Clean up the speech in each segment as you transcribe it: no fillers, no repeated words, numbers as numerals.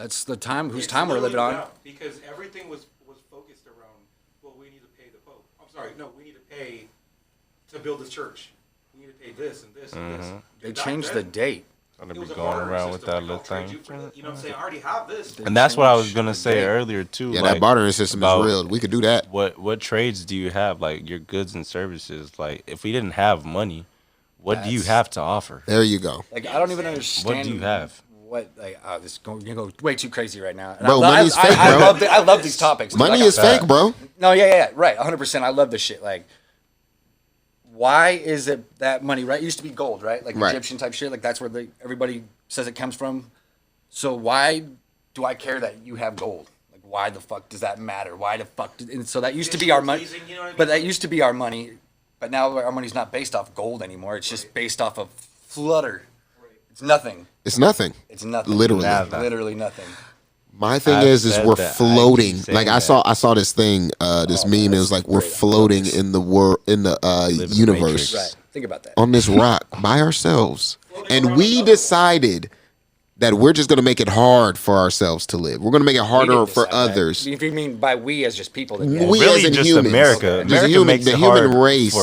That's the time whose time we're living on. Because everything was focused around. Well, we need to pay the Pope. I'm sorry, no, we need to pay to build this church. We need to pay this and this and this. They changed the date. I'm gonna be going around with that little thing. You know what I'm saying? I already have this. And that's what I was gonna say earlier too. Yeah, like, that bartering system is real. We could do that. What trades do you have? Like your goods and services. Like if we didn't have money, what do you have to offer? There you go. Like I don't even understand. What do you have? What like this you're gonna go way too crazy right now. And Bro, money's fake, bro. I love these topics. Money is fake, bro. No, yeah, right, 100%. I love this shit. Like, why is it that money? Right, it used to be gold, right? Like Egyptian type shit. Like that's where everybody says it comes from. So why do I care that you have gold? Like, why the fuck does that matter? Why the fuck? And so that used to be our money. You know what I mean? But that used to be our money. But now our money's not based off gold anymore. It's just based off of flutter. It's nothing. It's nothing. It's nothing. Literally. Literally nothing. My thing is we're floating. Like I saw this thing, this meme. It was like we're floating in the universe. Right. Think about that. On this rock by ourselves, and we decided that we're just going to make it hard for ourselves to live. We're going to make it harder for others. If you mean by we as just people, then yeah. We really as in just humans, America. just America the human race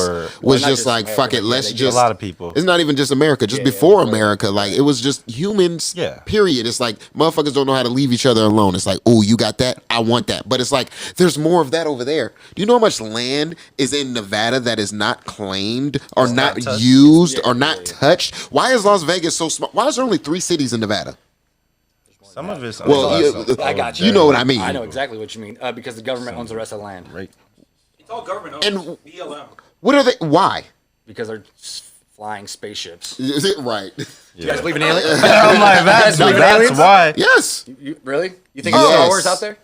was not just like America, fuck it. Let's just a lot of people. It's not even just America. Just before America, like it was just humans. Yeah. Period. It's like motherfuckers don't know how to leave each other alone. It's like, oh, you got that? I want that. But it's like there's more of that over there. Do you know how much land is in Nevada that is not claimed or not used or not touched? Why is Las Vegas so small? Why is there only 3 cities in Nevada? Some of it's I got you. You know what I mean. I know exactly what you mean. Because the government owns the rest of the land. Right. It's all government owned. And BLM. what are they? Why? Because they're flying spaceships. Is it right? You guys believe in aliens? I'm like, that's why. Yes. Really? You think Star Wars out there?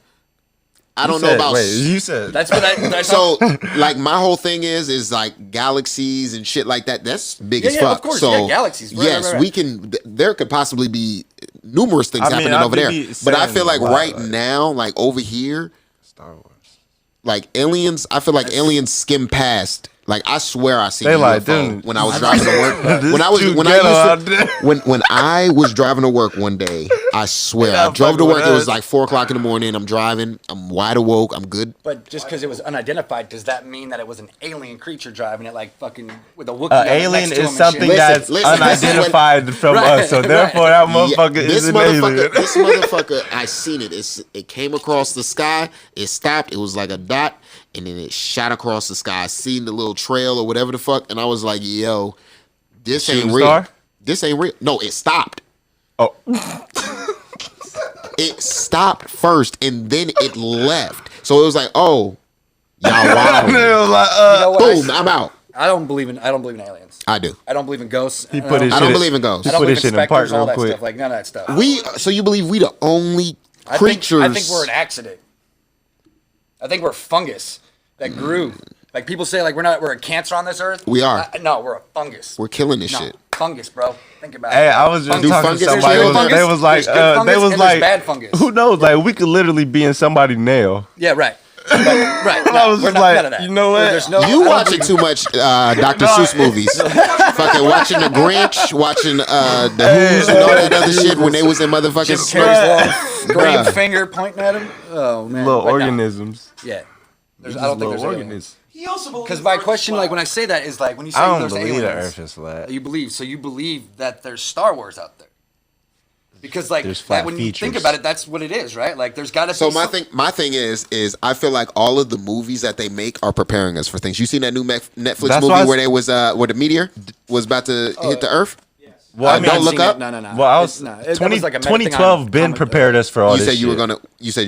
I don't know about. Wait, you said That's what I so like my whole thing is like galaxies and shit like that. That's big as yeah, fuck. of course, so yeah, galaxies. Right, yes, right. we can. There could possibly be numerous things happening over there. But I feel like right now, like over here, Star Wars. like aliens. I feel like aliens skim past. Like I swear I seen They a like, UFO dude, when I was driving to work. This when I was too when I ghetto out used to, there. when I was driving to work one day, I swear Yeah, I drove to fucking work. It was with like 4 o'clock in the morning. I'm driving. I'm wide awake. I'm good. But just because it was unidentified, does that mean that it was an alien creature driving it, like fucking with a Wookiee? Alien next to him is and something shit? that's Listen, this is when- unidentified from Right, us, so right. therefore that motherfucker this is an motherfucker, alien. this motherfucker, I seen it. It came across the sky. It stopped. It was like a dot, and then it shot across the sky. I seen the little trail or whatever the fuck, and I was like, "Yo, this ain't Shooting real. star? This ain't real." No, it stopped. Oh, It stopped first, and then it left. So it was like, "Oh, y'all wild." it was like, You know what? Boom, I'm out. I don't believe in aliens. I do. I don't believe in ghosts. he put his I shit don't in- believe in ghosts. He I don't put believe his in shit in park specters, all real that quick. stuff. Like none of that stuff. So you believe we the only creatures? I think we're an accident. I think we're fungus that grew. Like people say, like we're a cancer on this earth. We are. No, we're a fungus. We're killing this No, shit. fungus, bro. Think about Hey, it. I was just Do talking fungus to somebody. exist? They was like, There's good fungus they was and there's like, bad fungus. who knows? Like, we could literally be in somebody's nail. Yeah, right. Right. I was we're just not, like, none of that. you know what? There's no. I You don't watching believe- too much Dr. Seuss movies. Fucking watching The Grinch, watching the Who's and all that other shit when they was in motherfucking Jim Carrey's long green Bruh. finger pointing at him. Oh man. Little But no. organisms. Yeah. I Just don't think little there's aliens. organisms. He also believes Because my Earth is question, like flat. when I say that, is like when you say I don't there's believe aliens, the Earth is flat. you believe that there's Star Wars out there. Because like There's flat when you think features. about it, that's what it is, right? Like there's got to be. So my thing is I feel like all of the movies that they make are preparing us for things. You seen that new Netflix That's movie why I where they was where the meteor was about to hit the Earth? Well, I mean, don't look up. No. Well, I was That was 20, like a meta thing 2012 on Ben comic- prepared us for all You this said you were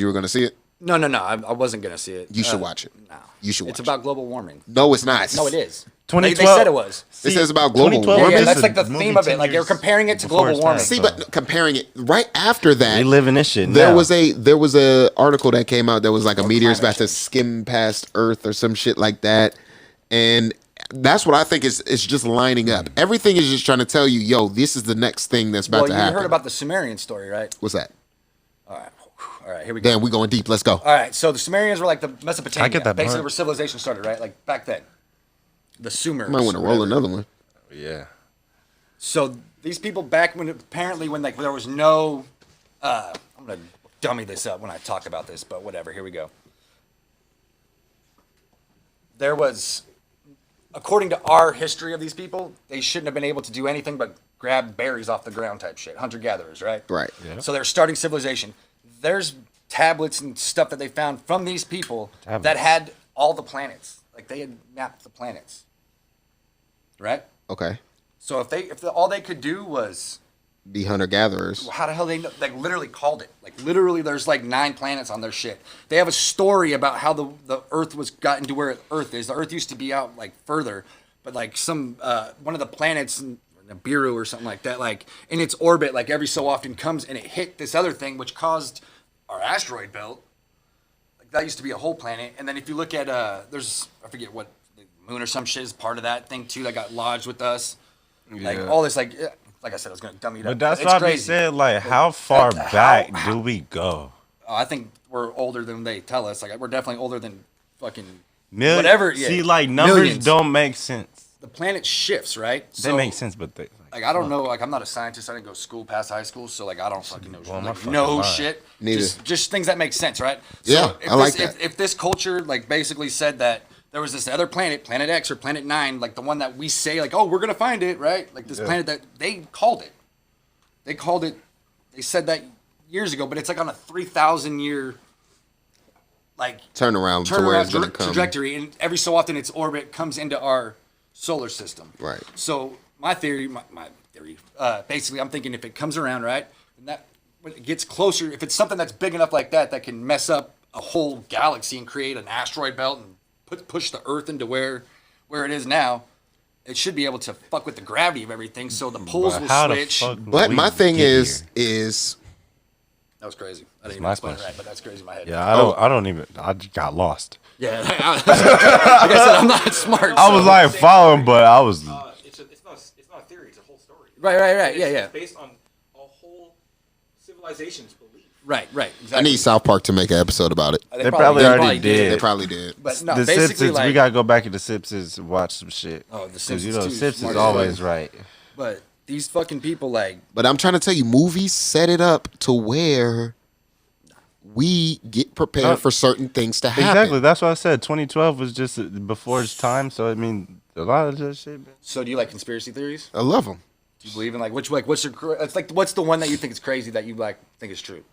shit. gonna see it. No. I wasn't gonna see it. You should watch it. No, You should It's watch about global warming. No, it's not. No, it is. They 2012 said it was. It says about global 2012 warming. Yeah, This that's is like the a movie theme of it. 10 Like they're years comparing it to before global its warming. time. See, but comparing it right after that, They live in this shit there now. was a article that came out that was like a meteor's climate about to skim past Earth or some shit like that, and that's what I think is just lining up. Everything is just trying to tell you, yo, this is the next thing that's about Well, to you happen. heard about the Sumerian story, right? What's that? All right, here we go. Damn, we going deep. Let's go. All right, so the Sumerians were like the Mesopotamia. I get that Basically, part. where civilization started, right? Like back then. The Sumers. Might want to roll another one. Yeah. So these people back when apparently when like there was no, I'm gonna dummy this up when I talk about this, but whatever. Here we go. There was, according to our history of these people, they shouldn't have been able to do anything but grab berries off the ground type shit. Hunter-gatherers, right? Right. Yeah. So they're starting civilization. There's tablets and stuff that they found from these people that Tablets. had all the planets. Like they had mapped the planets. Right? Okay. So if all they could do was, Be hunter gatherers. how the hell they know, like literally called it. Like literally there's like 9 planets on their shit. They have a story about how the Earth was gotten to where Earth is. The Earth used to be out like further, but like some one of the planets Nibiru or something like that, like in its orbit, like every so often comes and it hit this other thing, which caused our asteroid belt. Like that used to be a whole planet. And then if you look at there's, I forget what, the moon or some shit is part of that thing too that got lodged with us. Like Yeah. all this, like I said, I was gonna dummy it up. But that's It's why we crazy. said, like, how far back do we go? I think we're older than they tell us. Like we're definitely older than fucking Million, whatever. Yeah, see, like, numbers millions. don't make sense. The planet shifts, right? They make sense, but they Like I don't know. Like I'm not a scientist. I didn't go to school past high school, so like I don't fucking know. Well, my Like, fucking no mind. shit. Neither. Just things that make sense, right? So Yeah, if I like this, that. If this culture like basically said that there was this other planet, Planet X or Planet 9, like the one that we say like, oh, we're gonna find it, right? Like this planet that they called it. They called it. They said that years ago, but it's like on a 3,000 year like Turnaround to where it's turnaround gonna come. trajectory, and every so often its orbit comes into our solar system. Right. So my theory, basically, I'm thinking if it comes around, right, and that when it gets closer, if it's something that's big enough like that can mess up a whole galaxy and create an asteroid belt and push the Earth into where it is now, it should be able to fuck with the gravity of everything, so the poles But will how the switch. fuck But we my thing get is here? That was crazy. I didn't even my explain it question. right, but that's crazy in my head. Yeah, I don't even. I just got lost. Yeah. Like I said, I'm not smart. I was so- like following, but I was. It's not a theory. It's a whole story. Right. Yeah. It's based on a whole civilization's belief. Right. I Exactly. need South Park to make an episode about it. They probably already did. They probably did. But no, The basically, Simpsons. like, we gotta go back to the Simpsons and watch some shit. Oh, The 'Cause, Simpsons you know, too, Simpsons smart as always fuck. right. But these fucking people, like, But I'm trying to tell you, movies set it up to where we get prepared for certain things to happen. Exactly. That's what I said. 2012 was just before its time. So I mean, a lot of this shit. so do you like conspiracy theories? I love them. Do you believe in what's the one that you think is crazy that you like think is true?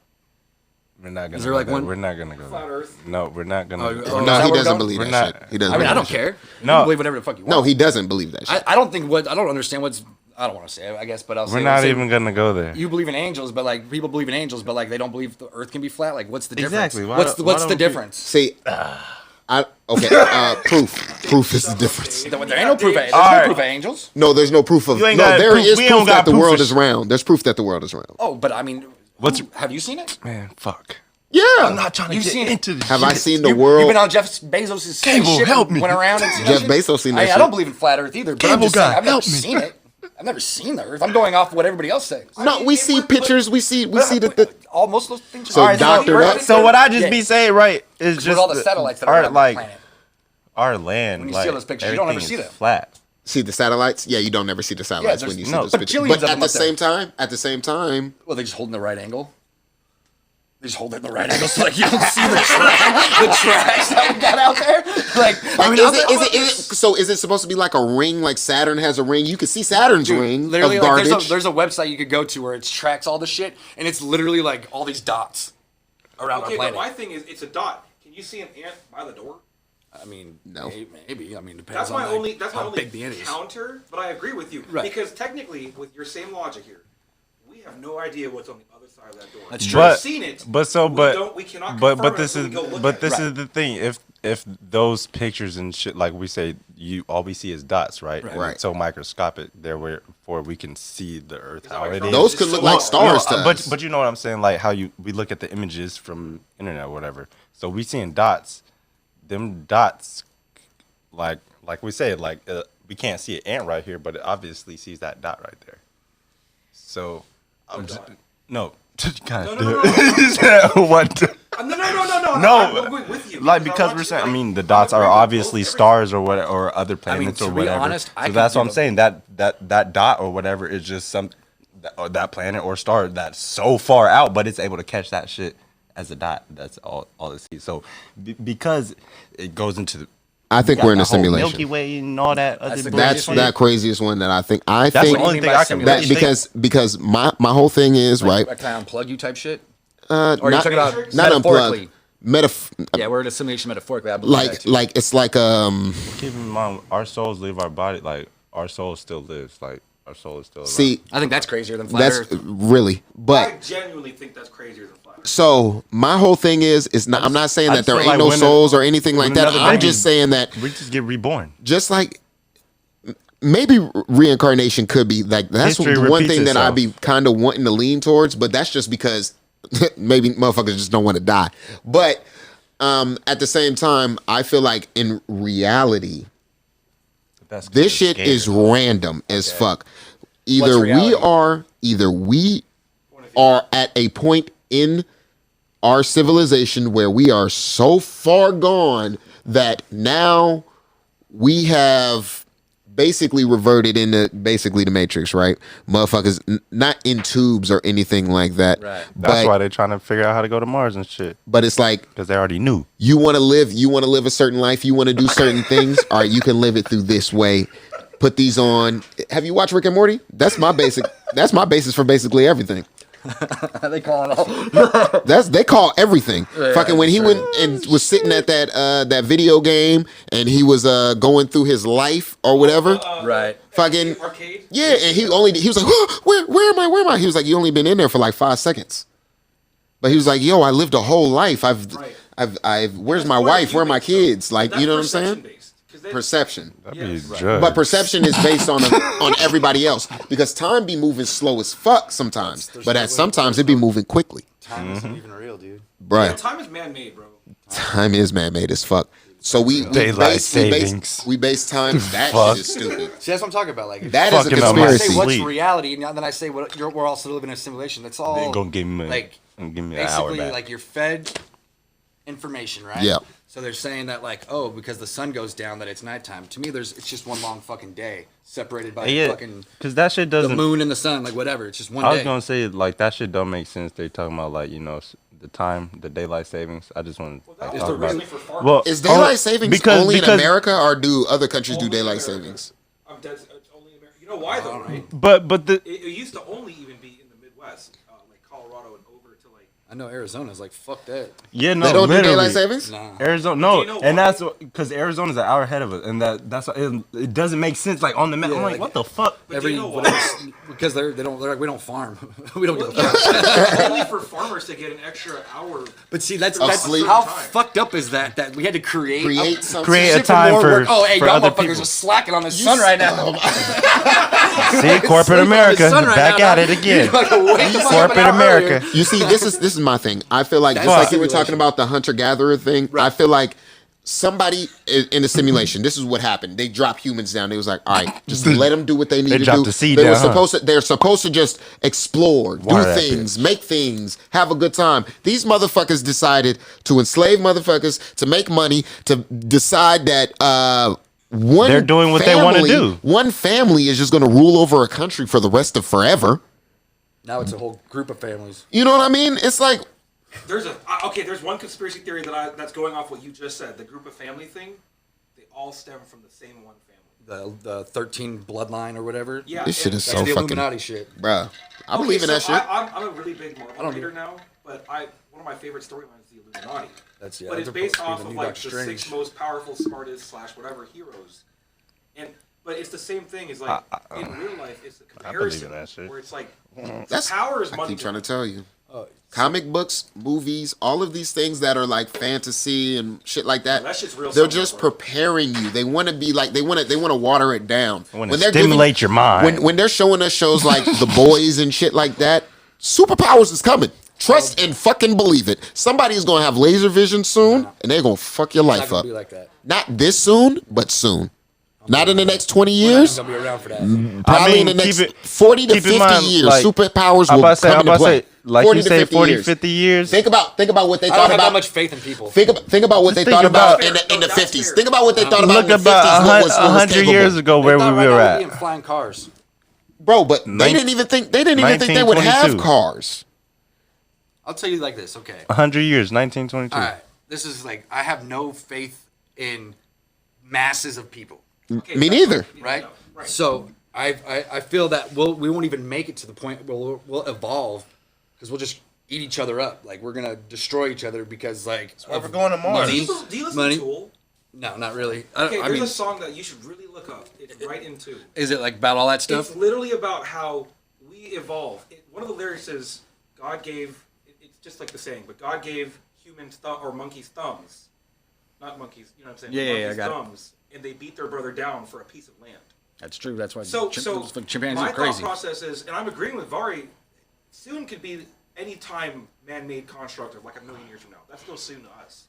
We're not gonna. Is there, go like, there. one- We're not gonna go. Flat there. Earth. No, we're not gonna. Oh, we're is not- that No, where he we're doesn't going? believe We're that not- shit. He doesn't. I mean, I believe don't that care. You No. can believe whatever the fuck you want. shit. No, he doesn't believe that shit. I don't think I don't understand what's. I don't want to say it, I guess, but I'll say. We're not say even gonna go there. You believe in angels, but like people believe in angels, but like they don't believe the Earth can be flat. Like, what's the difference? Exactly. Why What's don't- the, why what's don't the we- difference? See, proof is the difference. There ain't no proof. There's All no right. proof of angels. No, there's no proof of. You ain't No, got there proof. is We proof don't got that the proof world of is round. There's proof that the world is round. Oh, but I mean, have you seen it? Man, fuck. Yeah. I'm not trying to You've get seen it. into this. Have I shit. seen the You've world? been on Jeff Bezos' Cable, ship help and me. went around and seen Jeff that shit? Bezos seen that I shit. don't believe in flat Earth either, but I'm Cable just saying, guy, I've never help me. seen it. I've never seen the Earth. I'm going off what everybody else says. No, we see pictures. We see the. Most of those things. So are doctored up. So what I just Yeah. be saying, right, is With just all the satellites that are our, around like the planet. our land. When you like, see all those pictures, you don't ever everything see is them. Flat. See the satellites? Yeah, you don't never see the satellites there's- when you see no, those pictures. bajillions But of at them the up there. same time, Well, they just hold in the right angle. They just hold it in the right angle so like you don't see the trash that we got out there. Like, I mean, is it supposed to be like a ring? Like Saturn has a ring. You can see Saturn's ring literally, of like, garbage. there's a website you could go to where it tracks all the shit, and it's literally like all these dots around Okay, our but planet. my thing is, it's a dot. Can you see an ant by the door? I mean, No. maybe. I mean, depends That's on my like, only. That's my how only big the ant is. counter. But I agree with you Right. because technically, with your same logic here, we have no idea what's on the other side of that door. That's true. We've But seen it. We cannot. but confirm it this until is we go look but at this it. is the thing. If those pictures and shit, like we say, all we see is dots, right? Right. And Right. it's so microscopic there, where we can see the Earth how like it from- is. Those could look like stars to us. But you know what I'm saying? Like how we look at the images from internet or whatever. So we seeing dots. Them dots, like we say, like we can't see an ant right here, but it obviously sees that dot right there. So I'm just, no. God No. what? No. No, I'm with you. like I because want we're you- saying, I like, mean, the I'm dots are agreeing with obviously both stars or what, or other planets to or be whatever. honest, I so could that's what give I'm a- saying. That dot or whatever is just or that planet or star that's so far out, but it's able to catch that shit as a dot. That's all it sees. So because it goes into the, I think we're in a simulation. Milky Way and all that. That's that craziest one that I think. That's think the only thing I can that really because my whole thing is right. Can I unplug you type shit? Or Or are you talking about not metaphorically? unplug. Yeah, we're in a simulation metaphorically. I believe that too. Like it's like keep in mind, our souls leave our body. Like our soul still lives. Like our soul is still alive. see I think that's crazier than flat that's Earth. really but. I genuinely think that's crazier than flat Earth. So my whole thing is not. I'm not saying I that there just ain't feel no like when souls or anything like that. another I'm baby- just saying that we just get reborn. just like maybe reincarnation could be like that's History the one repeats thing that I'd itself. be kind of wanting to lean towards, but that's just because maybe motherfuckers just don't want to die. But at the same time, I feel like in reality, That's this shit is random as fuck. Either reality? we are at a point in our civilization where we are so far gone that now we have basically reverted into basically the Matrix, right? Motherfuckers not in tubes or anything like that. Right. That's why they're trying to figure out how to go to Mars and shit. But it's like Because they already knew. you want to live a certain life, you want to do certain things. All right, you can live it through this way. Put these on. Have you watched Rick and Morty? That's my basis for basically everything. They call it all. They call everything. Fucking when he went and was sitting at that video game and he was going through his life or whatever. Right. Fucking Arcade? yeah, and he was like, oh, where am I? Where am I? He was like, you only been in there for like 5 seconds. But he was like, yo, I lived a whole life. I've where's my wife? Where are my kids? Like, you know what I'm saying? Perception. That'd be Yes. judged. But perception is based on everybody else because time be moving slow as fuck sometimes, but at sometimes it be moving quickly. Time isn't even real, dude. Bruh, Yeah, time is man-made, bro. time is man-made as fuck. So we Daylight savings. base time. That Fuck. shit is stupid. See, that's what I'm talking about. Like, That is a Fucking up my I conspiracy. say what's Sleep. reality, and then I say we're also living in a simulation. That's all. Then go give me like give me an hour basically back. like you're fed information, right? Yeah. So they're saying that like, oh, because the sun goes down, that it's nighttime. To me, it's just one long fucking day separated by yeah, fucking because that shit the doesn't. moon and the sun, like whatever. It's just one I day. was gonna say like that shit don't make sense. They talking about like the time, the daylight savings. I just want to That was talk about. originally for farmers. Well, Is daylight oh, savings only in America, or do other countries do Only daylight America. savings? I'm dead. It's only America. You know why though, right? But the It used to only even be in the Midwest, like Colorado and over to like. I know Arizona's like fuck that. yeah no They don't do literally. daylight savings. Nah. Arizona, Do no, you know and why? that's because Arizona's an hour ahead of us, and that's it doesn't make sense. Like on the map, Yeah, I'm like, like- what the fuck? But do you know why? because they're like we don't farm. We don't give a fuck. It's only for farmers to get an extra hour. But see, that's sleep. how Time. fucked up is that we had to create Something. Create a shit time more for work. Oh, hey, for y'all other motherfuckers people. are slacking on the sun right now. See, corporate Sleep on the America sun right back now, at dog. it again. You gotta wake the fuck up an Corporate hour America. earlier. You see, this is my thing. I feel like just That's like you were talking simulation. about the hunter gatherer thing. I feel like somebody in a simulation. This is what happened. They dropped humans down. They was like, all right, just let them do what they need to dropped do. the seed They down, were huh? supposed to. They're supposed to just explore, Water do that things, make things, have a good time. These motherfuckers decided to enslave motherfuckers to make money to decide that. One They're doing what they wanna family- do. One family is just going to rule over a country for the rest of forever. Now it's a whole group of families. You know what I mean? It's like, There's one conspiracy theory that's going off what you just said. The group of family thing, they all stem from the same one family. The 13 bloodline or whatever. Yeah, this shit and- is That's so the fucking, Illuminati shit. bruh. I Okay, believe in that so shit. I'm a really big Marvel don't reader do- now, but one of my favorite storylines is the Illuminati. That's But it's they're based supposed off to be of the new like Doctor the Strange. 6 most powerful, smartest / whatever heroes, but it's the same thing. Is like in real life, it's the comparison that shit. where it's like That's power is I money. keep trying to tell you. Oh, Comic books, movies, all of these things that are like fantasy and shit like that. That shit's real They're simple, just bro. preparing you. They want to be like they want to water it down. Want to stimulate your mind. When they're showing us shows like The Boys and shit like that, superpowers is coming. Trust and fucking believe it. Somebody's gonna have laser vision soon, and they're gonna fuck your It's life not gonna up. be like that. Not this soon, but soon. Not in the next 20 We're not years. gonna be around for that. Probably in the keep next it- 40 to keep in 50 mind, years, like, superpowers I'm will about to say, come into play. like 40 you to say, 50 40, years. 50 years. Think about what they I don't thought have that about. much faith in people. Think about what they Just thought think about about- in the that's 50s. fair. Think about what they thought about Look in the 50s. about what was 100 capable. years ago They where we thought right were now we'd be in at. flying cars. Bro, but they didn't even think they would have 1922. cars. I'll tell you like this, okay? 100 years, 1922. All right. This is like, I have no faith in masses of people. Okay, Me that's neither. fine. Right? Right. So I feel that we won't even make it to the point where we'll evolve because we'll just eat each other up. Like we're gonna destroy each other because like why we're going to Mars. money. Do you listen Money. to Tool? No, not really. Okay, I there's mean, a song that you should really look up. It's right in tune. is it like about all that stuff? It's literally about how we evolve. One of the lyrics is God gave. It's just like the saying, but God gave humans or monkeys thumbs, not monkeys. You know what I'm saying? Yeah, monkeys I got it. thumbs, and they beat their brother down for a piece of land. That's true. That's why So chimpanzees my are crazy. thought process is, and I'm agreeing with Vari. Soon could be any time man-made construct of like 1,000,000 years from now. That's still soon to us.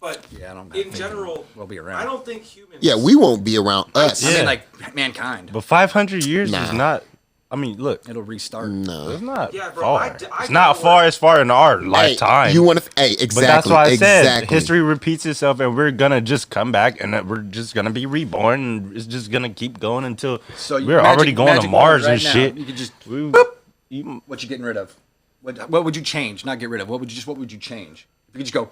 But Yeah, I don't in think general, we'll be around. I don't think humans. Yeah, we won't be around us. I Yeah. mean, like mankind. But 500 years Nah. is not. I mean, look, It'll restart. No. it's not Yeah, bro, far. I It's not know far where- as far in our lifetime. Hey, you want to? Hey, exactly. But that's why I said exactly. history repeats itself, and we're gonna just come back, and that we're just gonna be reborn, and it's just gonna keep going until So we're already going to magic Mars wand and right now, shit. You could just We- you- what you getting rid of? What would you change? Not get rid of. What would you change? If you could just go.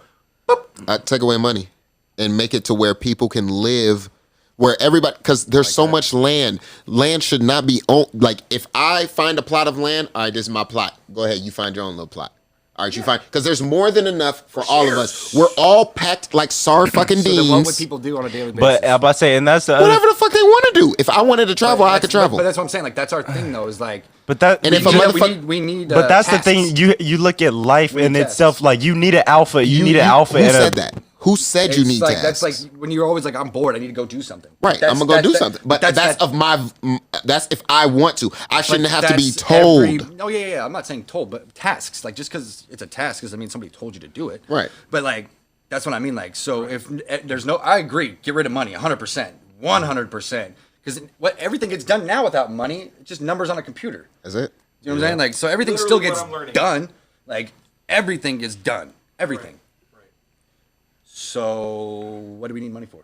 I'd take away money and make it to where people can live, where everybody, because there's so much land. Land should not be owned. Like if I find a plot of land, all right, this is my plot. Go ahead, you find your own little plot. All right, you find, because there's more than enough for all of us. We're all packed like SAR fucking So then what would deans. people do on a daily basis? But I'm about to say, and that's the Whatever other. the fuck they want to do. If I wanted to travel, I could travel. But that's what I'm saying. Like that's our thing, though. Is like. But that. And if a we need- motherfucker- we need. But that's tasks. the thing. You look at life in need itself. tasks. Like you need an alpha. You need an alpha. Who and said that? Who said you It's need like tasks? that's like when you're always like, I'm bored. I need to go do something. Right, I'm gonna go do something, but that's if I want to. I shouldn't have to be told. No, yeah. I'm not saying told, but tasks. Like just because it's a task doesn't mean somebody told you to do it. Right. But like that's what I mean. Like so, if there's no, I agree. Get rid of money, 100%, 100%. Because everything gets done now without money. It's just numbers on a computer. Is it? You know what I'm saying? Like so, everything Literally still what gets I'm learning. done. Like everything gets done. Everything. Right. So what do we need money for?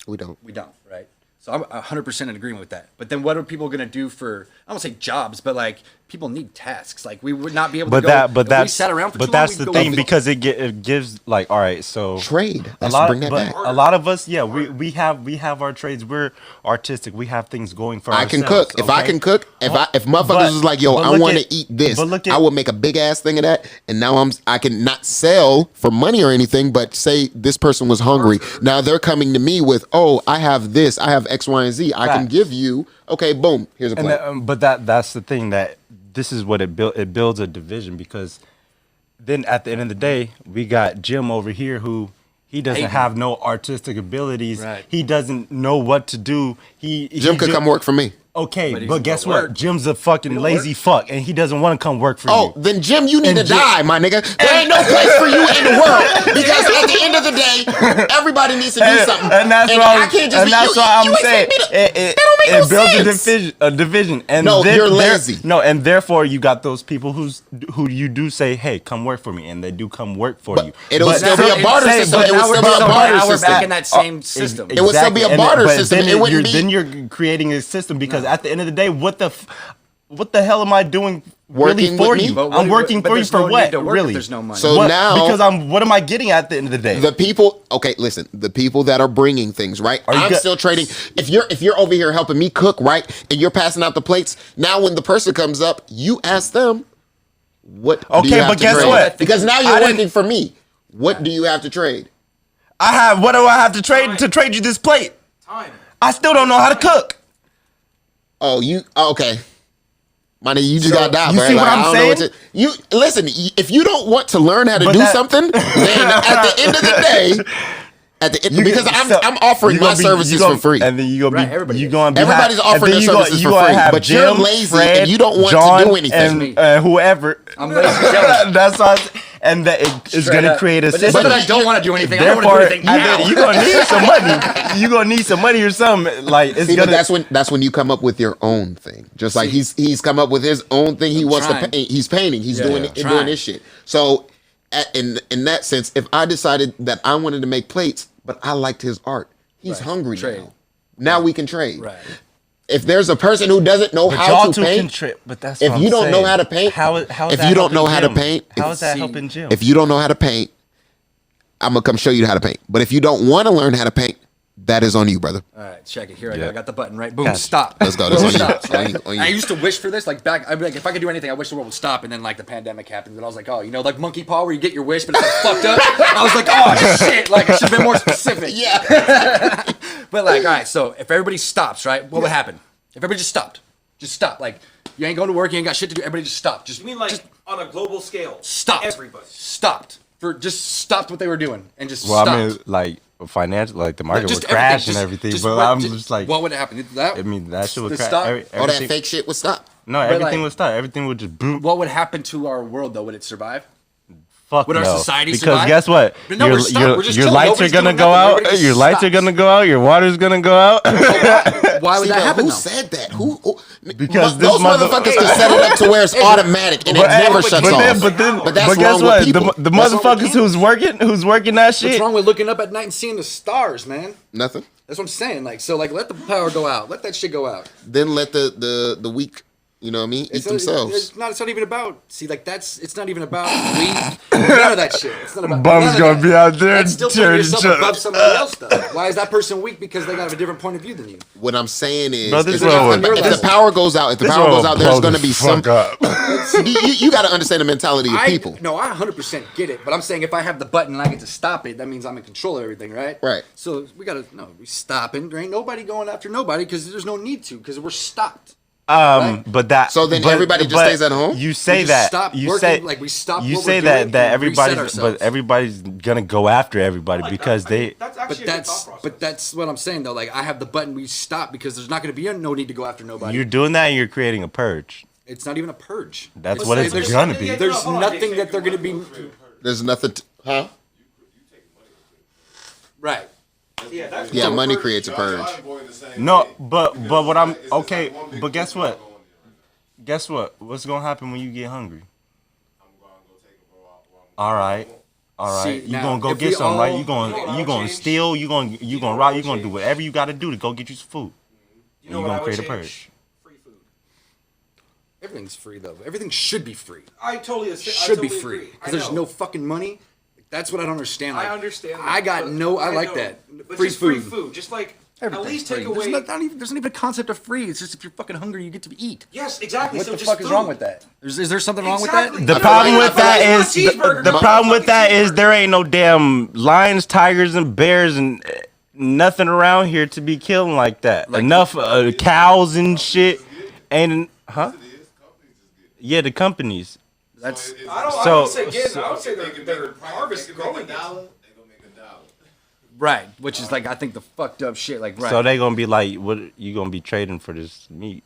We don't. We don't, right? So I'm 100% in agreement with that. But then what are people going to do for, I don't say jobs, but like people need tasks. Like we would not be able to go, if we sat around for too long, that's we'd the go thing up- because it gives like all right, so Trade. a Let's lot, bring that but back. a lot of us, yeah, we have our trades. We're artistic. We have things going for I ourselves. can cook. If I okay? can cook, if motherfuckers But- was like, yo, but I look want at- to eat this, but look at- I would make a big ass thing of that, and now I can not sell for money or anything, but say this person was hungry. Now they're coming to me with, oh, I have this, I have X, Y, and Z. I can Facts. give you. Okay, boom. Here's a And plate. but that's the thing that this is what it builds a division because then at the end of the day we got Jim over here who he doesn't Hating. have no artistic abilities. Right. He doesn't know what to do. Jim could come work for me. Okay, But he but can guess go what? work. Jim's a fucking lazy fuck, and he doesn't want to come work for Oh, you. then Jim, you need And to Jim- die, my nigga. There ain't no place for you in the world because at the end of the day, everybody needs to do something. And that's what I can't just and be that's you. what You I'm ain't saying. sent me to- It that don't make no builds sense. a division. And No, then you're lazy. No, and therefore you got those people who you do say, hey, come work for me, and they do come work for you. it'll But still be a now- barter say- system. but It would now still we're- be a so barter now we're system. back in that same system. It would still be a And barter but system. Then It wouldn't be- Then you're creating a system because at the end of the day, what the hell am I doing really Working for with me? you? But what I'm do- working but for you there's for no need what? to work if Really? there's no money. So What? now- because what am I getting at the end of the day? The people, okay, listen, the people that are bringing things, right? Are you I'm go- still trading. If you're over here helping me cook, right, and you're passing out the plates, now when the person comes up, you ask them, what do Okay, you have but to guess trade? what? Because now I you're didn't- working for me. What do you have to trade? what do I have to trade you this plate? Time. I still don't know how to cook. Oh, okay. Money, you just got die, you bro. see what I I'm don't know saying? you listen. If you don't want to learn how to But do that- something, then at the end of the day, because I'm offering you my gonna be- services you gonna- for free. and then you gonna Right, be everybody you is. gonna be Everybody's and offering then their you services you for gonna free, have but you're Jim, lazy Fred, and you don't want to John, do anything. and whoever. I'm lazy jealous. That's why, and that is Straight gonna up. create a But it's system. not that I don't want to do anything. I don't Therefore, want to do anything now. you're gonna need some money. You're gonna need some money or something. Like it's See, but gonna. that's when you come up with your own thing. Just like he's come up with his own thing. He wants trying. to paint. He's painting. He's doing trying. this shit. So in that sense, if I decided that I wanted to make plates, but I liked his art, he's Right. hungry Trade. now. Now we can trade. Right. If there's a person who doesn't know But how y'all to two paint, can but that's if what you I'm don't know saying. how to paint, how if that you don't know how to helping paint, Jim? How is that see, helping Jim? if you don't know how to paint, I'm gonna come show you how to paint. But if you don't want to learn how to paint, that is on you, brother. All right, check it. Here I Yeah. go. I got the button right. Boom, Gotcha. stop. Let's go. That's Boom, on you. stops, On right? you, on you. I used to wish for this. Like back, I'd be like, if I could do anything, I wish the world would stop. And then like the pandemic happened, and I was like, oh, you know, like monkey paw, where you get your wish, but it's like fucked up. I was like, oh shit, like I should have been more specific. Yeah. But like, all right, so if everybody stops, right, what would happen? If everybody just stopped, like you ain't going to work, you ain't got shit to do. Everybody just stopped. Just You mean like just on a global scale? stopped. Everybody. Stopped just stopped what they were doing and just well, stopped. I mean, like financial, like the market Just would crash everything, and everything. just But what- I'm just like, what would happen? That, I mean, that shit would the crash. stock- All that fake shit would stop. No, everything like- would stop. Everything would just boom. What would happen to our world though? Would it survive? Fuck Would our no. society because survive? guess what? But no, we're stopped. We're just your chilling. lights are Nobody's gonna doing go nothing. out. Everybody Your just lights are stops. gonna go out. Your water's gonna go out. Why would See, that now, happen? who though? said that? Who? Because this those motherfuckers can set it up to where it's automatic and it never shuts off. But that's but guess wrong with what? people. The That's wrong with motherfuckers who's working that What's shit. wrong with looking up at night and seeing the stars, man? Nothing. That's what I'm saying. Like, so, like, let the power go out. Let that shit go out. Then let the weak, you know what I mean, eat themselves. It's not even about. See, like, it's not even about we. None of that shit. It's not about. none Bums of gonna that. be out there That's still putting tearing yourself each other. above somebody else, though. Why is that person weak? Because they got a different point of view than you. What I'm saying is, Bro, this if, world would- if the power goes out, This world will there's blow going the to be some. fuck up. You got to understand the mentality of people. No, I 100% get it. But I'm saying if I have the button and I get to stop it, that means I'm in control of everything, right? Right. So we stopping. There ain't nobody going after nobody because there's no need to because we're stopped. But that. So then but- everybody just but stays at home? You say We just that. stop You working, say like, we stop You what say we're that doing that and reset everybody's, ourselves. but everybody's gonna go after everybody Like because that. I mean, they. that's actually a good thought process. But that's what I'm saying though. Like I have the button, we stop because there's not going to be no need to go after nobody. You're doing that and you're creating a purge. It's not even a purge. That's But what say it's there's- gonna be. There's Hold on, nothing Jason. that they're going to be. There's nothing. Huh? Right. Yeah, that's Yeah, money creates a purge. No, but what I'm okay. But guess what? Guess what? What's gonna happen when you get hungry? All right. See, You now, gonna go if get we something, right? all- You gonna change? steal. You gonna rob. You gonna do whatever you got to do to go get you some food. You know You what I gonna would create a change? purge. Free food. Everything's free though. Everything should be free. I totally Should be agree. free I because there's know. no fucking money. That's what I don't understand. Like, I understand. That, I got but no. I like know. that. But Free just food. Free food. Just like Everything's at least free. take away. There's not even a concept of free. It's just if you're fucking hungry, you get to eat. Yes, exactly. What so the just fuck is food. wrong with that? Is there something wrong Exactly. with The that? problem I with feel that like is it's a cheeseburger, the not a problem with fucking that is cheeseburger. there ain't no damn lions, tigers, and bears and nothing around here to be killing like that. Enough cows and shit. And huh? Yeah, the companies. That's I So- would say get. I would say they're harvest growing it. right. Which is like I think the fucked up shit. Like right. So they gonna be like, what you gonna be trading for this meat?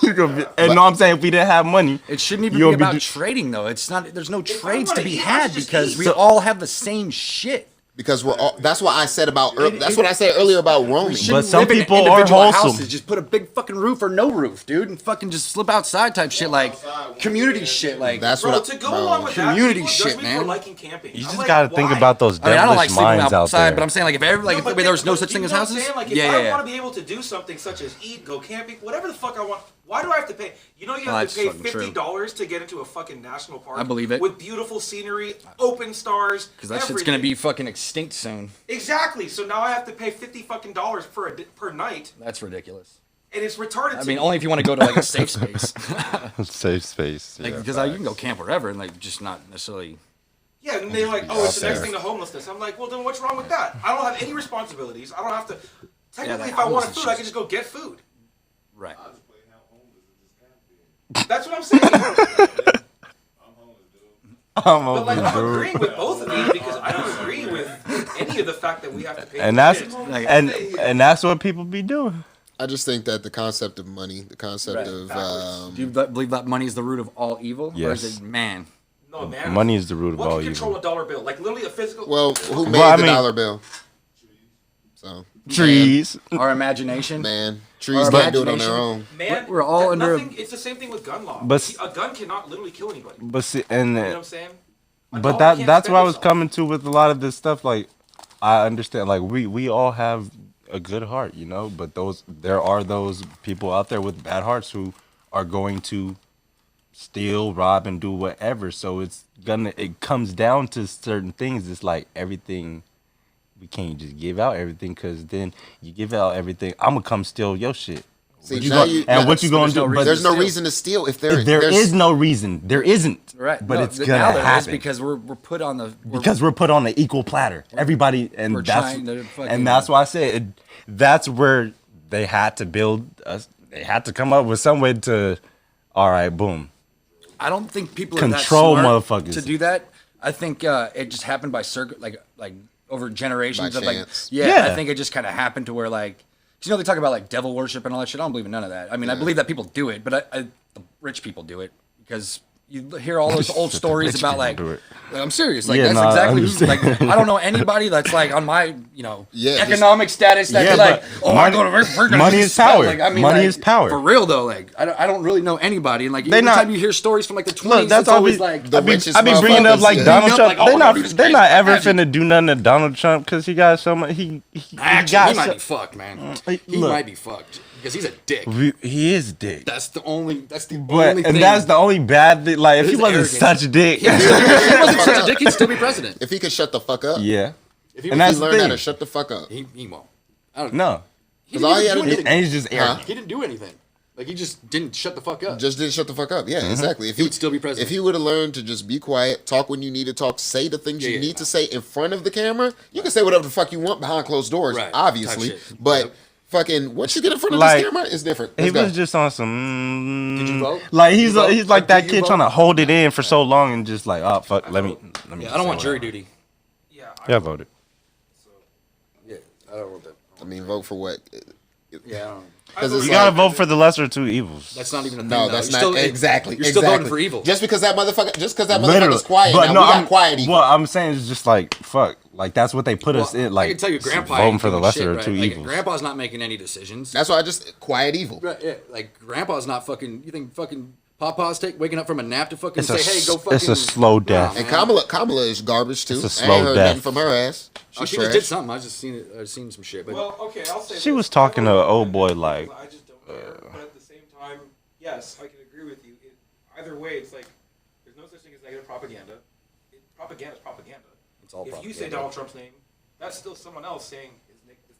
You gonna be, and no, I'm saying if we didn't have money, It shouldn't even you'll be about do- trading though. It's not. There's no I trades to wanna be eat, I had should just because eat. we So- all have the same shit. Because we're all. That's what I said about. That's what I said earlier about roaming. Shouldn't some live in people are individual wholesome. houses. Just put a big fucking roof or no roof, dude, and fucking just slip outside type shit like community shit. Like That's Bro, what. to go bro. along with that, Community people shit, judge me man. for liking camping. you I'm just like, gotta think why? about those I mean, I don't like devilish sleeping minds out outside, there. but I'm saying like if every like No, if but there was no but such you thing as know what I'm houses, saying? Like, if I want to be able to do something such as eat, go camping, whatever the fuck I want, why do I have to pay? You know, you have that's to pay fucking true. $50 to get into a fucking national park. I believe it. With beautiful scenery, open stars. because that shit's gonna be fucking extinct soon. Exactly. So now I have to pay $50 fucking dollars per night, That's ridiculous. and it's retarded. I to mean, me. only if you want to go to like a safe space, Safe space. like yeah, because you can go camp wherever and like just not necessarily. Yeah, and they're like, oh, it's the out next there. thing to homelessness. I'm like, well, then what's wrong with that? I don't have any responsibilities. I don't have to. Technically, that if I wanted homelessness food, I shit. can just go get food. Right. That's what I'm saying. I'm But like, over, I'm dude. agreeing with both of these because I don't agree with any of the fact that we have to pay. And for that's shit. Like, and that's what people be doing. I just think that the concept of money, the concept Right. of do you believe that money is the root of all evil, or Yes. is it man? No, man. Money is the root of What all can control evil. a dollar bill? Like literally a physical. well, who made Well, I the mean- dollar bill? So Trees. Our imagination. man, trees Our can't do it on their imagination. own. man, we're all that- under a- Nothing, it's the same thing with gun law. But- a gun cannot literally kill anybody. You But see, and know what I'm saying? A but dollar can't that's spend what I was yourself. coming to with a lot of this stuff. Like, I understand. Like, we all have a good heart, you know. But there are those people out there with bad hearts who are going to steal, rob, and do whatever. So it comes down to certain things. It's like everything. We can't just give out everything, because then you give out everything, I'm gonna come steal your shit. See, What you now gonna, and what you gonna do? no But There's no reason to steal if there there's is no reason. There isn't. Right. But No, it's now gonna there is happen because we're put on the because we're put on the equal platter. Everybody, and we're that's trying to fucking- and that's why I said that's where they had to build us. They had to come up with some way to. All right, boom. I don't think people Control are that smart motherfuckers. to do that. I think it just happened by like over generations By of like chance. Yeah. I think it just kind of happened to where like 'cause, you know, they talk about like devil worship and all that shit. I don't believe in none of that. I mean, I believe that people do it, but the rich people do it because you hear all those old stories rich about people like, do it. I'm serious. Like Yeah, that's no, I exactly understand. like I don't know anybody that's like on my Yeah, just- economic status that Yeah, be like, but oh, money- we're gonna money just is spend, power. Like, I mean, Money like, is power. for real though. Like I don't really know anybody, and like They every not- time you hear stories from like the 20s, Look, that's it's all always we, like the I be richest bringing up motherfuckers, like yeah. Donald Bringing up, Trump. like, oh, They're he was not. They're crazy. not ever Imagine. finna do nothing to Donald Trump because he got so much. He actually got he might so- be fucked, man. Look. He might be fucked because he's a dick. He is dick. That's the only But thing. and that's the only bad thing. Like if he His wasn't arrogance. such a dick, if he wasn't such a dick, he'd still be president. If he could shut the fuck up. yeah. If he, And If that's he the learned how thing. to shut the fuck up. he won't. I don't No, He Because all he didn't had do to do- anything. and he's just arrogant. He didn't do anything. Like he just didn't shut the fuck up. Just didn't shut the fuck up. Yeah, Mm-hmm. exactly. If He would still be president. If he would have learned to just be quiet, talk when you need to talk, say the things you Yeah, need to say in front of the camera, you can say whatever the fuck you want behind closed doors, Right. obviously. Type shit. But Yep. fucking once you get in front of Like, this camera, it's different. He Let's go. was just on some. Did you vote? Like Did you vote? he's like Did that you kid vote? trying to hold it in for so long and just like, oh fuck, let me. Yeah, I don't want jury duty. Yeah. Yeah, I voted. Yeah, I don't want that. I mean, vote for what? Yeah, I don't. Because it's You gotta like, vote for the lesser of two evils. That's not even a thing. no, though. that's You're not still, exactly. You're still exactly. voting for evil. Just because that motherfucker, Literally. is quiet. But Now no, we got I'm quiet evil. What I'm saying is just like fuck. Like that's what they put us in. Like I can tell you, Grandpa voting ain't for the doing lesser shit, of right? two Like, evils. Grandpa's not making any decisions. That's why I just quiet evil. Right, yeah, like Grandpa's not fucking. You think fucking Papa's waking up from a nap to fucking It's say, a "Hey, go s- fucking." it's a slow death. And man. Kamala is garbage too. It's a I ain't slow heard death. nothing from her ass. Oh, She's she just trash. did something. I just seen it. I seen some shit. But Well, okay, I'll say She this. was talking to I an voted old for boy him like, because I just don't care. But at the same time, yes, I can agree with you. Either way, it's like there's no such thing as negative propaganda. Propaganda is propaganda. It's all if you propaganda. say Donald Trump's name, that's still someone else saying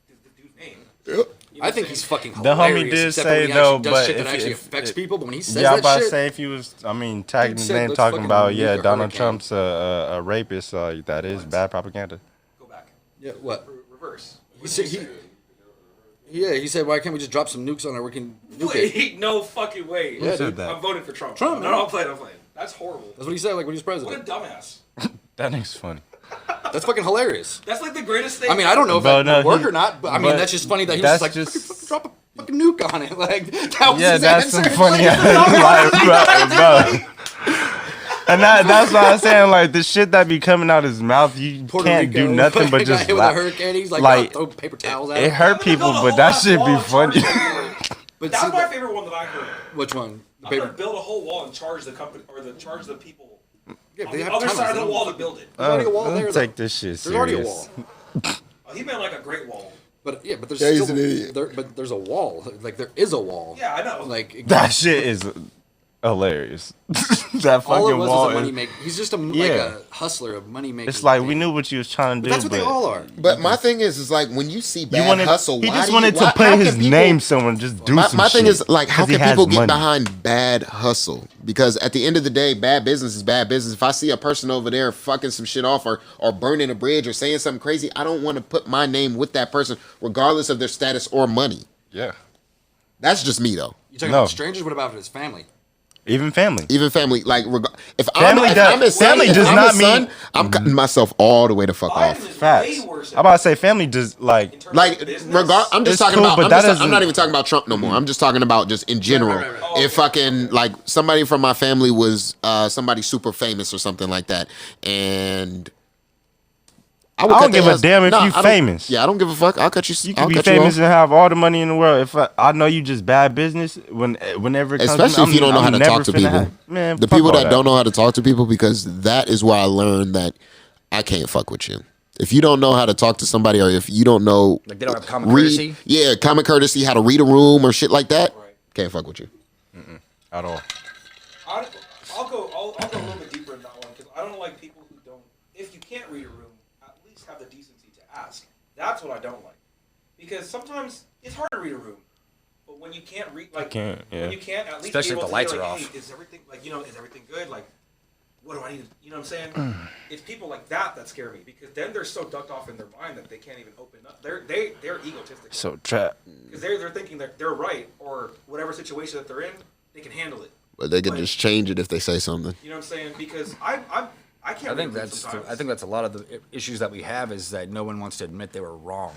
the dude's name. Yep. You know I think what I'm he's saying? fucking The homie hilarious. did except say, when he though, actually does but shit that if- actually if- affects people. But when he says yeah, I'm that about to shit, say if he was, I mean, tagging Dude his said, name, let's talking fucking about, nuke yeah, a Donald hurricane. Trump's a rapist. That is bad propaganda. Go back. yeah, what? Reverse. He said he said, why can't we just drop some nukes on her? We can nuke it. Wait, no fucking way. Yeah, said dude. that? I'm voting for Trump. Trump, No, man. I'm playing. That's horrible. That's what he said. Like when he was What a president. dumbass. That nigga's funny. That's fucking hilarious. That's like the greatest thing. I mean, I don't know if But that no, would work he- or not, but I mean, but that's just funny that he was that's just like, just- fucking drop a fucking nuke on it. Like, that was Yeah, his that's answer. some funny Like, ass like, bro. And that's why I'm saying, like, the shit that be coming out his mouth, you Puerto can't Rico, do nothing fucking but got just hit with a laugh. hurricane. He's like, Like, throw paper towels at It him. hurt people, but that should be funny. But That see, was my favorite one that I heard. which one? The I'm gonna paper. build a whole wall and charge the company or charge the people Yeah, on they the have other tunnels, side of they the don't wall to fucking- build it. There's already a wall there. Let's though. take this shit There's already a serious. wall. Oh, he meant like a great wall. But yeah, but there's Yeah, he's still an idiot. but there's a wall. Like there is a wall. Yeah, I know. Like That shit is hilarious. That all it fucking was wall. is a money Is, maker. He's just like Yeah. a hustler of money making. it's like we knew what you was trying to do. That's what they all are. But my thing is like when you see You bad wanted, hustle, he why just do wanted you, to why, put how his can people, name somewhere, just do some my thing shit. is like, how 'Cause he can has people get money. behind bad hustle? Because at the end of the day, bad business is bad business. If I see a person over there fucking some shit off or burning a bridge or saying something crazy, I don't want to put my name with that person, regardless of their status or money. Yeah. That's just me though. You talking No. about strangers? What about his family? Even family. Even family, like if Family I'm, if does- I'm his son, family if does I'm not his son, mean- I'm cutting myself all the way the fuck Biden off. is Facts. way worse. I'm about to say family just like in terms Like, of business. I'm just It's talking cool, about. but I'm, that just, I'm doesn't- not even talking about Trump no more. I'm just talking about just in general. right. Oh, If fucking like somebody from my family was somebody super famous or something like that, and I don't cut give their a damn if Nah, you I don't- famous. Yeah, I don't give a fuck. I'll cut you. You I'll can be cut famous you and off. have all the money in the world. If I know you just bad business, whenever it comes Especially to me, if you don't know I'm how to never talk to finna people. have- man, The fuck people all that don't know how to talk to people, because that is where I learned that I can't fuck with you. If you don't know how to talk to somebody, or if you don't know, Like they don't have common courtesy. yeah, common courtesy, how to read a room or shit like that, Right. can't fuck with you. At all. I'll go a little bit deeper in that one because I don't like people who don't. If you can't read a room, at least have the decency to ask. That's what I don't like, because sometimes it's hard to read a room, but when you can't read, like when you can't, at least Especially be able if the to lights be are like, off. Hey, is everything is everything good? Like, what do I need to, you know what I'm saying? It's people like that scare me, because then they're so ducked off in their mind that they can't even open up. They're egotistic. So trap. Because they're thinking that they're right, or whatever situation that they're in, they can handle it. But they can just change it if they say something. You know what I'm saying? Because I can't. I think read that's sometimes. I think that's a lot of the issues that we have is that no one wants to admit they were wrong.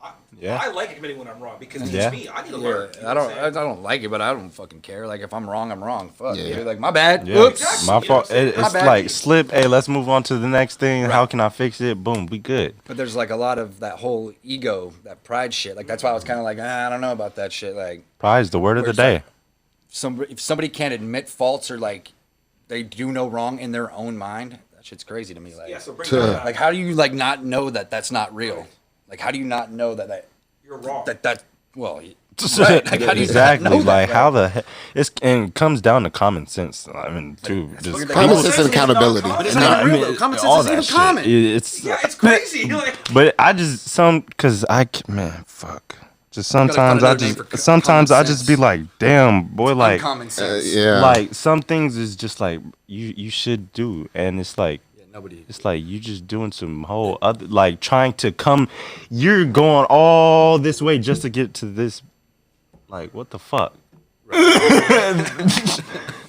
I like admitting when I'm wrong, because it's Yeah. me. I need to learn. You know I what I'm saying? don't like it, but I don't fucking care. Like if I'm wrong, I'm wrong. Fuck. Yeah. Dude. Like my bad. Yeah, Oops. Exactly. my You know fault. what I'm saying? It's My bad. like slip. Hey, let's move on to the next thing. How can I fix it? Boom, we good. But there's like a lot of that whole ego, that pride shit. Like that's why I was kind of like, I don't know about that shit. Like Prize the word of the Where's day. if somebody can't admit faults, or like they do no wrong in their own mind, that shit's crazy to me. Like, Yeah. So bring that back. like how do you like not know that that's not real? Like how do you not know that You're wrong. well, right. Like, how do you Exactly. not know Like that, how the heck? It comes down to common sense. I mean, too. Just fucking- Common Common sense sense and is not accountability. common. But it's No, not I even real. mean, though. Common all sense isn't that even shit. common. It's Yeah, it's crazy. Like, But I just because man, fuck. Just find sometimes I another name just for sometimes common I just sense. be like, damn boy, like Uncommon sense. Yeah. like some things is just like you should do, and it's like Yeah, nobody. it's like you just doing some whole other like trying to come. You're going all this way just to get to this. Like what the fuck?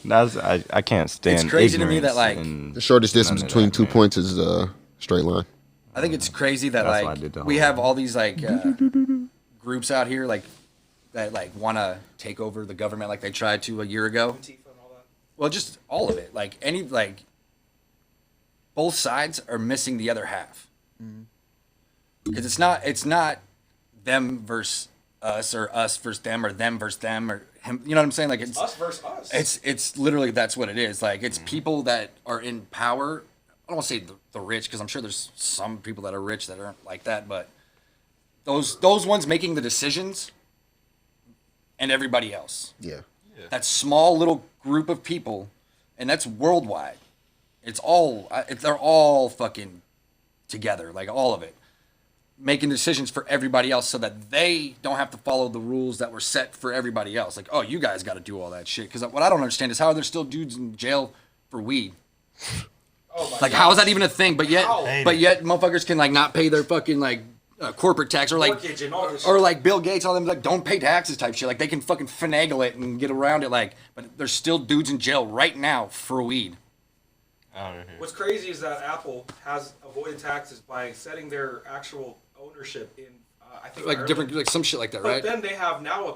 That's I can't stand. It's crazy to me ignorance that, like, and The shortest distance none of between that, 2 man. points is a straight line. I think it's crazy that That's why I like did the we whole- have all these like groups out here like that like want to take over the government like they tried to a year ago. Antifa and all that. Well, just all of it. Like any like both sides are missing the other half. Because it's not them versus us, or us versus them, or them versus them, or him. You know what I'm saying? Like it's Us versus us. it's literally that's what it is. Like it's people that are in power. I don't want to say the rich, because I'm sure there's some people that are rich that aren't like that, but those ones making the decisions and everybody else. Yeah. That small little group of people, and that's worldwide. They're all fucking together, like all of it, making decisions for everybody else so that they don't have to follow the rules that were set for everybody else. Like, oh, you guys got to do all that shit. Because what I don't understand is how are there still dudes in jail for weed? Oh my Like, God. how is that even a thing? But yet, How? motherfuckers can like not pay their fucking like corporate tax, or like, Mortgage and all this or shit. like Bill Gates, all them like don't pay taxes type shit. Like they can fucking finagle it and get around it. Like, but there's still dudes in jail right now for weed. What's crazy is that Apple has avoided taxes by setting their actual ownership in, I think, Like Ireland. different, like some shit like that, But right? then they have now a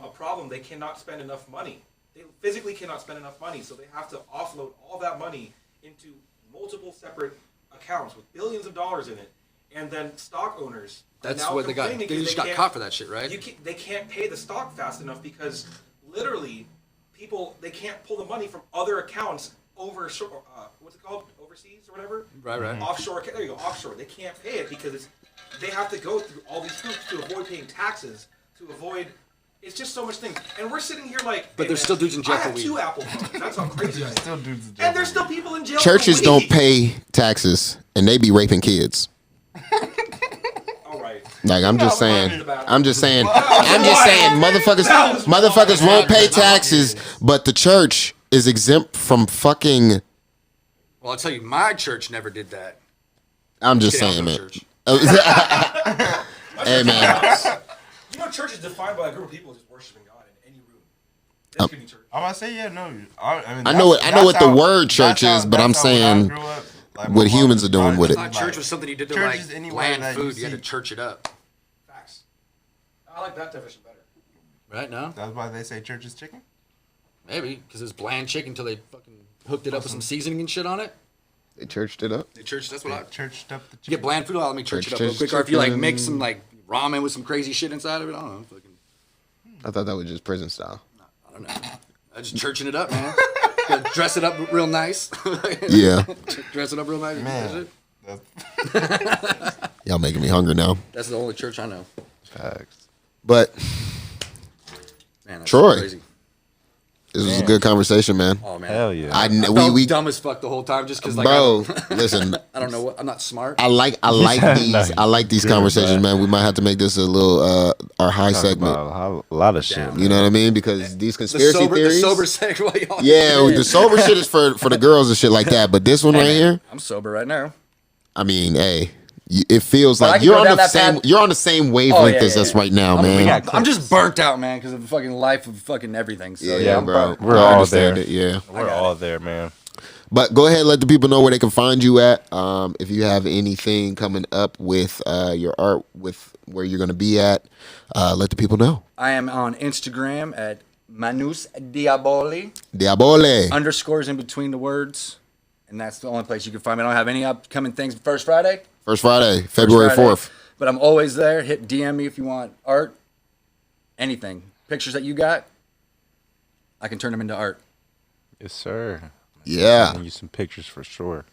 problem. They cannot spend enough money. They physically cannot spend enough money, so they have to offload all that money into multiple separate accounts with billions of dollars in it. And then stock owners. are That's now what they got. complaining They 'cause just got can't- caught for that shit, right? They can't pay the stock fast enough because literally they can't pull the money from other accounts what's it called, overseas or whatever, Right. offshore. There you go, offshore. They can't pay it because they have to go through all these hoops to avoid paying taxes, to avoid. It's just so much things, and we're sitting here like. But hey, there's man, still dudes in jail I for have weed. 2 Apple phones. That's how crazy I am. Still dudes in jail And there's for still people in jail. Churches for don't weed. pay taxes, and they be raping kids. All right. Like I'm just No, saying, no, I'm just saying, motherfuckers won't pay taxes, but the church is exempt from fucking. Well, I'll tell you, my church never did that. I'm just Get out saying, of man. church. Hey man, You know, church is defined by a group of people just worshiping God in any room. This could be church. I'm about to say, yeah, no. I mean, I know what the word that's church is, but I'm that's how when I saying grew up, like, what my humans mom are doing with it. I thought church was something you did to Church like is anywhere bland that you food. You had to see- church it up, Facts. I like that definition better. right? No, That's why they say church is chicken. maybe because it's bland chicken until they fucking hooked it up with some seasoning and shit on it. They churched it up. They church. That's what I. Churched up the You chicken. get bland food. Let me church it up Church real quick. Or if you like chicken. mix some like ramen with some crazy shit inside of it, I don't know. Fucking, I thought that was just prison style. I don't know. I just churching it up, man. Gotta dress it up real nice. Yeah. Dress it up real nice. Man. Y'all making me hungry now. That's the only church I know. Facts. But Man, that's Troy. crazy. this was a good conversation, man. Oh man, Hell yeah. I felt dumb as fuck the whole time just because, like, Bro, listen. I don't know what. I'm not smart. I like these conversations, man. We might have to make this a little our high Talk segment. about a lot of shit. Damn. You know what I mean? Because these the conspiracy theories. sober sex. Yeah, the sober shit is for the girls and shit like that. But this one right here, I'm sober right now. I mean, hey, it feels But I like can you're go on down the that same. path. You're on the same wavelength yeah, as yeah, us yeah. right now, I mean, we man. got I'm just burnt out, man, because of the fucking life of fucking everything. So Yeah, I'm bro. burnt. We're I all understand there. it, yeah. We're all there, man. But go ahead, and let the people know where they can find you at. If you have anything coming up with your art, with where you're going to be at, let the people know. I am on Instagram at Manus Diaboli. Diabole. Underscores in between the words. And that's the only place you can find me. I don't have any upcoming things. First Friday. First Friday, February Friday. 4th. But I'm always there. Hit DM me if you want art. Anything. Pictures that you got, I can turn them into art. Yes, sir. Yeah. Send you some pictures for sure.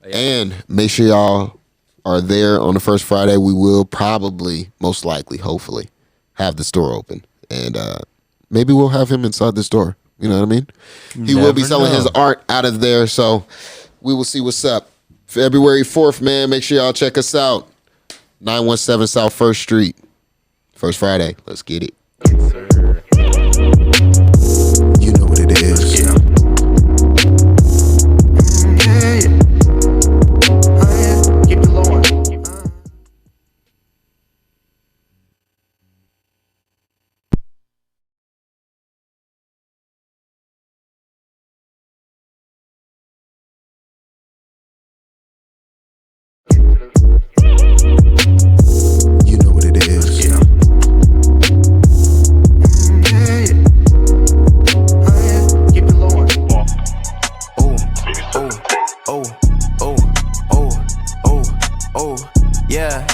And make sure y'all are there on the first Friday. We will probably, most likely, hopefully, have the store open. And maybe we'll have him inside the store. You know what I mean? He will be Never selling his know. art out of there. So we will see what's up. February 4th, man. Make sure y'all check us out. 917 South 1st Street. First Friday. Let's get it. Yes, sir.